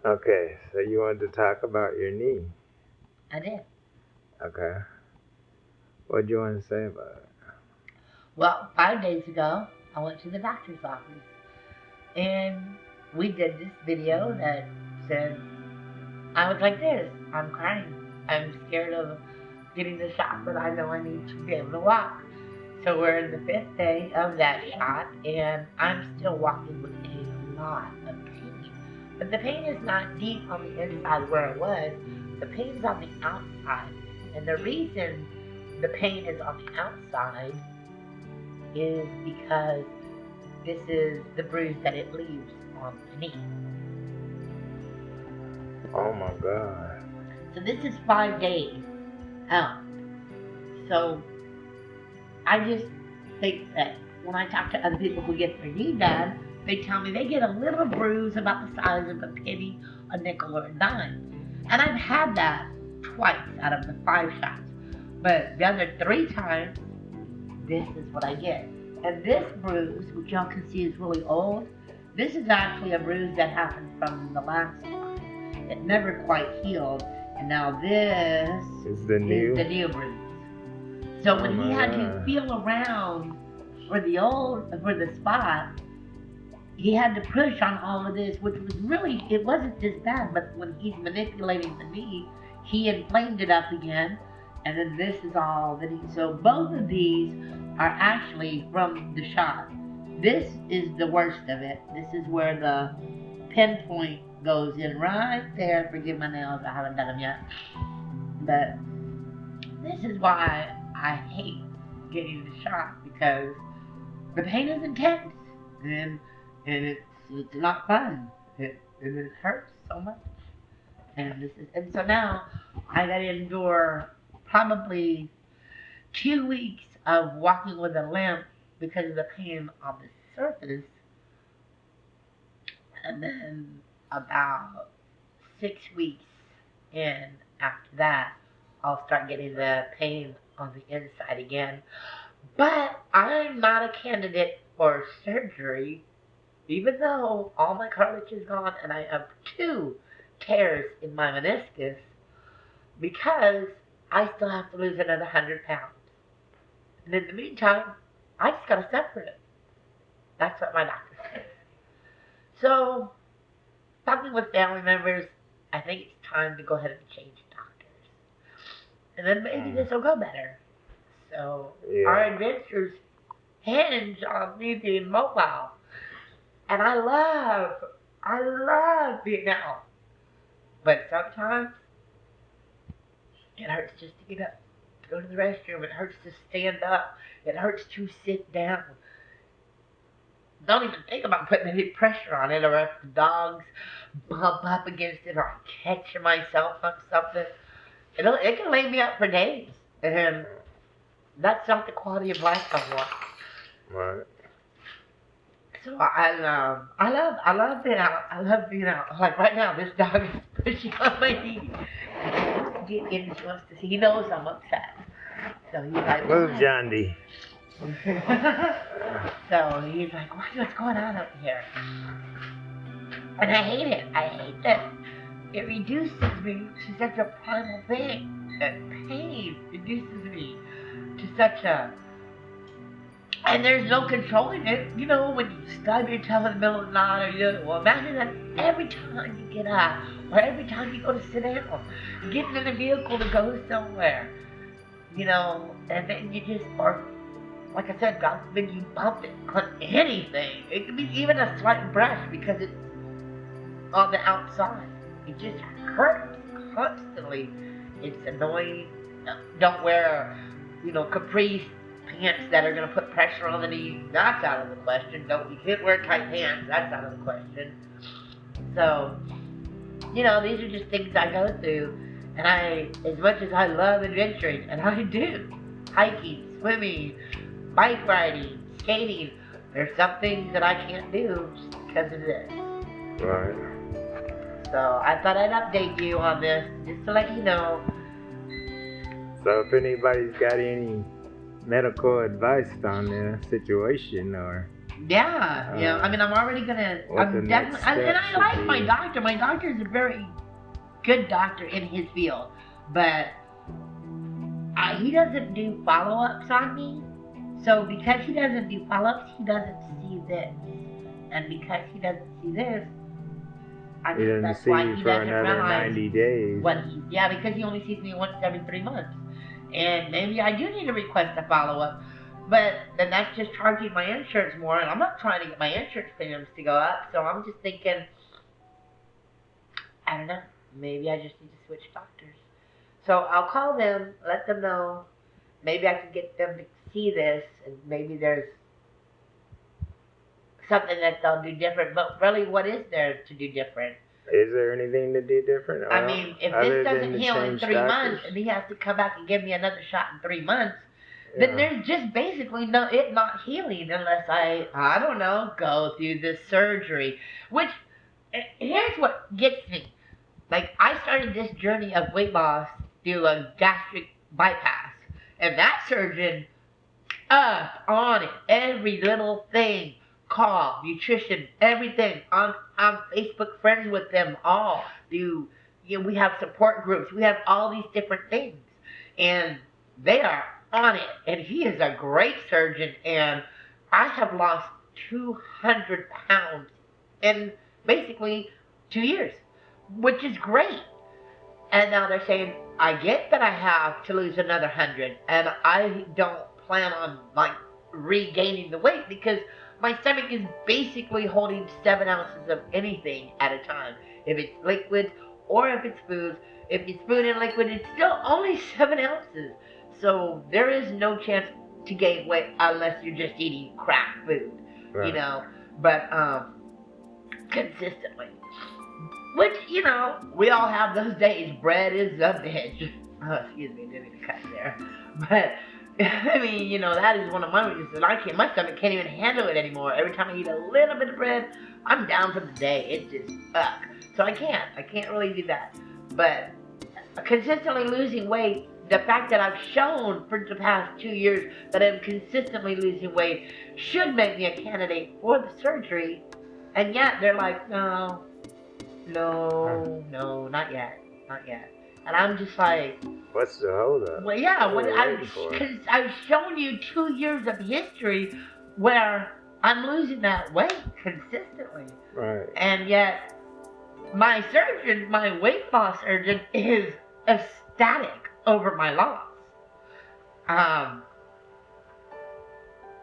Okay, so you wanted to talk about your knee. I did. Okay. What do you want to say about it? Well, 5 days ago, I went to the doctor's office and we did this video that said, I was like this. I'm crying. I'm scared of getting the shot, but I know I need to be able to walk. So we're in the 5th day of that shot, and I'm still walking with a lot of pain. But the pain is not deep on the inside where it was. The pain's on the outside. And the reason the pain is on the outside is because this is the bruise that it leaves on the knee. Oh my God. So this is 5 days out. So I just think that when I talk to other people who get their knee done, they tell me they get a little bruise about the size of a penny, a nickel, or a dime. And I've had that twice out of the 5 shots. But the other 3 times, this is what I get. And this bruise, which y'all can see is really old, this is actually a bruise that happened from the last time. It never quite healed. And now this Is the is new? the new bruise. So Oh when he my had to God. feel around for the spot, he had to push on all of this, which was really, it wasn't this bad, but when he's manipulating the knee, he inflamed it up again, and then this is all that he, so both of these are actually from the shot. This is the worst of it. This is where the pinpoint goes in right there. Forgive my nails, I haven't done them yet. But this is why I hate getting the shot, because the pain is intense and it's not fun. It hurts so much. And so now I gotta endure probably 2 weeks of walking with a limp because of the pain on the surface, and then about 6 weeks in after that, I'll start getting the pain on the inside again. But I'm not a candidate for surgery, even though all my cartilage is gone and I have 2 tears in my meniscus, because I still have to lose another 100 pounds. And in the meantime, I just gotta suffer it. That's what my doctor says. So, talking with family members, I think it's time to go ahead and change doctors. And then maybe this will go better. So, our Yeah. adventures hinge on me being mobile. And I love being out. But sometimes it hurts just to get up, to go to the restroom. It hurts to stand up. It hurts to sit down. Don't even think about putting any pressure on it, or if the dogs bump up against it, or I catch myself on something. It can lay me up for days. And that's not the quality of life I want. Right. So I love being out. I love being out. Like right now, this dog is pushing on my knee. Get in, she wants to see. He knows I'm upset. So he's like, Move, "What?" John D. So he's like, what's going on up here? And I hate it. I hate that it reduces me to such a primal thing. That pain reduces me to such a, and there's no controlling it. You know, when you stub your toe in the middle of the night, well, imagine that every time you get up, or every time you go to sit down, getting in a vehicle to go somewhere, and then you just, or like I said, God forbid you bump it on anything. It could be even a slight brush because it's on the outside. It just hurts constantly. It's annoying. Don't wear, capri pants that are going to put pressure on the knee. That's out of the question. You can't wear tight pants. That's out of the question. So, these are just things I go through. And as much as I love adventuring, and I do, hiking, swimming, bike riding, skating, there's some things that I can't do just because of this. Right. So I thought I'd update you on this, just to let you know. So if anybody's got any medical advice on their situation, or Yeah, you know, I mean, I'm already gonna. what the I'm next definitely, and step I should like be. my doctor. My doctor is a very good doctor in his field, but he doesn't do follow-ups on me. So because he doesn't do follow-ups, he doesn't see this, and because he doesn't see this, I He think didn't that's see why you he for doesn't another realize 90 days. what he. Yeah, because he only sees me once every 3 months, and maybe I do need to request a follow-up. But then that's just charging my insurance more, and I'm not trying to get my insurance premiums to go up. So I'm just thinking, I don't know, maybe I just need to switch doctors. So I'll call them, let them know. Maybe I can get them to see this, and maybe there's something that they'll do different. But really, what is there to do different? Is there anything to do different? I mean, if other this than doesn't to heal in change 3 months, doctors? and he has to come back and give me another shot in 3 months, then there's just basically it not healing unless I don't know, go through this surgery. Which, here's what gets me. Like, I started this journey of weight loss through a gastric bypass. And that surgeon, up on it, every little thing, call, nutrition, everything. I'm Facebook friends with them all. We have support groups. We have all these different things. And they are on it. And he is a great surgeon. And I have lost 200 pounds in basically 2 years, which is great. And now they're saying, I get that I have to lose another 100, and I don't plan on, like, regaining the weight because my stomach is basically holding 7 ounces of anything at a time. If it's liquid or if it's food. If it's food and liquid, it's still only 7 ounces. So there is no chance to gain weight unless you're just eating crap food, Right. you know. But consistently. Which, you know, we all have those days. Bread is a bitch. Oh, excuse me, didn't mean to cut there. But, I mean, you know, that is one of my weaknesses. My stomach can't even handle it anymore. Every time I eat a little bit of bread, I'm down for the day. It's just, So I can't really do that. But consistently losing weight, the fact that I've shown for the past 2 years that I'm consistently losing weight should make me a candidate for the surgery. And yet, they're like, no, not yet. And I'm just like, What's the holdup? well, yeah, What are we waiting for? because I've shown you 2 years of history where I'm losing that weight consistently. Right. And yet, my surgeon, my weight loss surgeon, is ecstatic over my loss.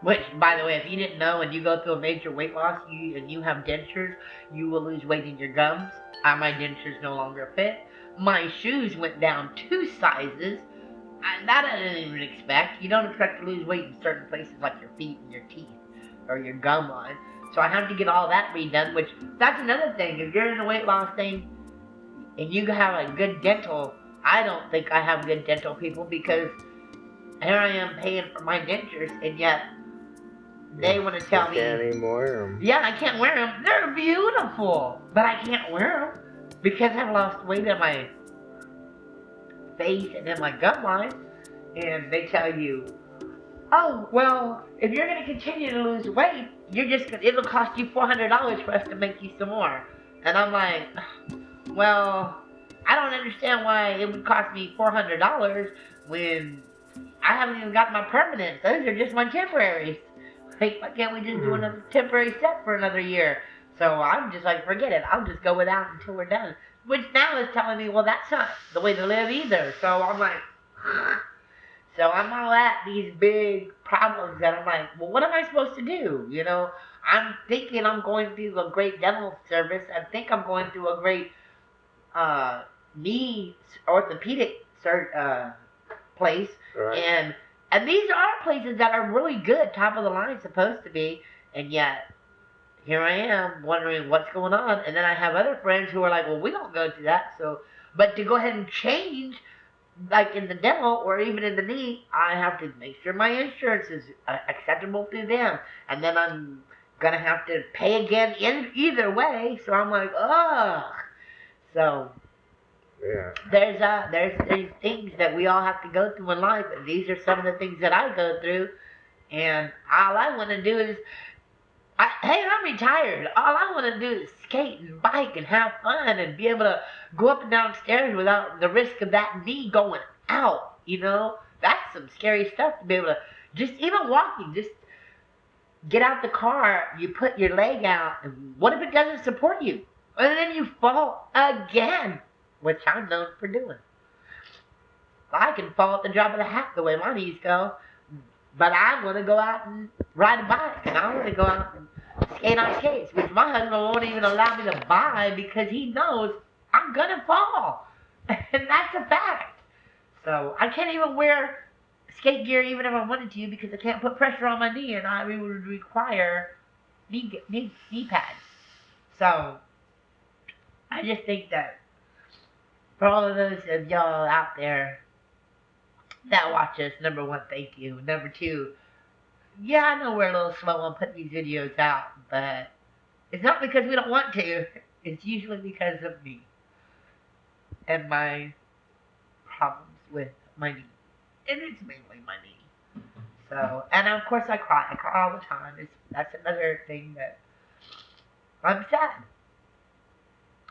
Which, by the way, if you didn't know, when you go through a major weight loss and you have dentures, you will lose weight in your gums. My dentures no longer fit. My shoes went down 2 sizes. That I didn't even expect. You don't expect to lose weight in certain places like your feet and your teeth or your gum line. So I have to get all that redone, which that's another thing. If you're in a weight loss thing and you have a good dental, I don't think I have good dental people because here I am paying for my dentures and yet they want to tell me, can't even wear them. yeah, I can't wear them. They're beautiful, but I can't wear them because I've lost weight in my face and in my gum line. And they tell you, oh, well, if you're going to continue to lose weight, it'll cost you $400 for us to make you some more. And I'm like, well, I don't understand why it would cost me $400 when I haven't even got my permanents. Those are just my temporaries. Like, why can't we just do another temporary set for another year? So I'm just like, forget it. I'll just go without until we're done. Which now is telling me, well, that's not the way to live either. So I'm like, so I'm all at these big problems that I'm like, well, what am I supposed to do? You know, I'm thinking I'm going through a great dental service. I think I'm going through a great knee orthopedic place. Right. And these are places that are really good, top of the line, supposed to be, and yet here I am wondering what's going on. And then I have other friends who are like, well, we don't go to that. So, but to go ahead and change, like in the dental or even in the knee, I have to make sure my insurance is acceptable through them, and then I'm gonna have to pay again in either way. So I'm like, ugh. So. Yeah. There's things that we all have to go through in life, and these are some of the things that I go through, and all I want to do is Hey, I'm retired. All I want to do is skate and bike and have fun and be able to go up and down stairs without the risk of that knee going out. You know, that's some scary stuff to be able to just even walking, just get out the car, you put your leg out, and what if it doesn't support you? And then you fall again, which I'm known for doing. I can fall at the drop of the hat the way my knees go, but I want to go out and ride a bike, and I want to go out and skate on skates, which my husband won't even allow me to buy because he knows I'm gonna fall, and that's a fact. So I can't even wear skate gear even if I wanted to because I can't put pressure on my knee, and I would require knee pads. So I just think that for all of those of y'all out there that watch us, number one, thank you. Number two, yeah, I know we're a little slow on putting these videos out, but it's not because we don't want to. It's usually because of me and my problems with my knee. And it's mainly my knee. So, and of course I cry. I cry all the time. That's another thing that I'm sad.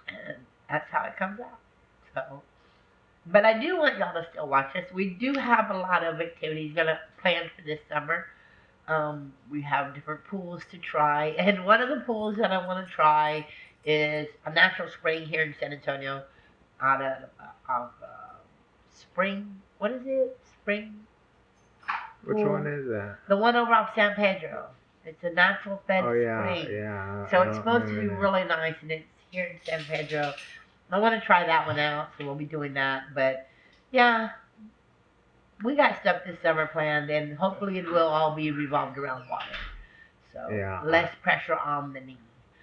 And that's how it comes out. So, but I do want y'all to still watch us. We do have a lot of activities gonna planned for this summer. We have different pools to try, and one of the pools that I want to try is a natural spring here in San Antonio, out of Spring. What is it? Spring. Which Pool. one is that? The one over off San Pedro. It's a natural fed Oh yeah, spring. yeah. So I it's don't supposed to be remember that. really nice, and it's here in San Pedro. I want to try that one out, so we'll be doing that. But yeah, we got stuff this summer planned, and hopefully it will all be revolved around water. So Yeah. less pressure on the knee.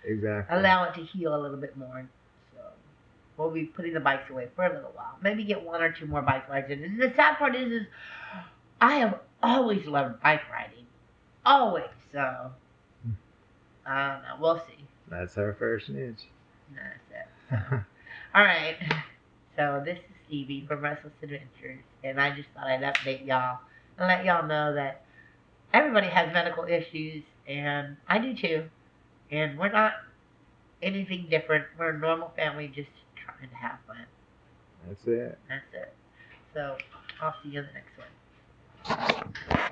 Exactly. Allow it to heal a little bit more. So we'll be putting the bikes away for a little while. Maybe get one or two more bike rides in. And the sad part is I have always loved bike riding. Always. So I don't know. We'll see. That's our first niche. That's it. All right. So this is Stevie from Restless Adventures, and I just thought I'd update y'all and let y'all know that everybody has medical issues, and I do too. And we're not anything different. We're a normal family just trying to have fun. That's it. That's it. So I'll see you in the next one.